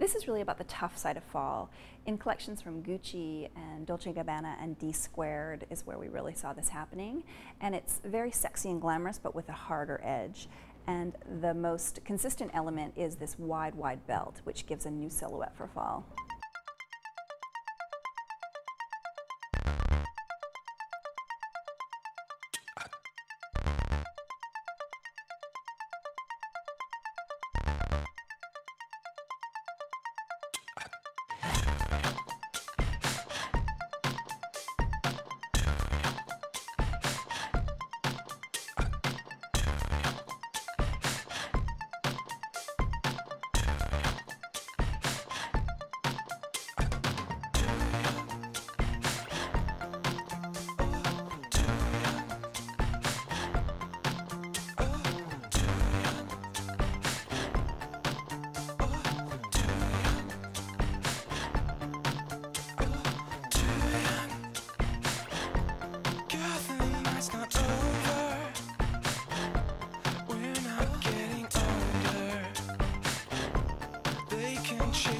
This is really about the tough side of fall. In collections from Gucci and Dolce & Gabbana and D Squared is where we really saw this happening. And it's very sexy and glamorous, but with a harder edge. And the most consistent element is this wide, wide belt, which gives a new silhouette for fall.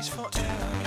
Forever.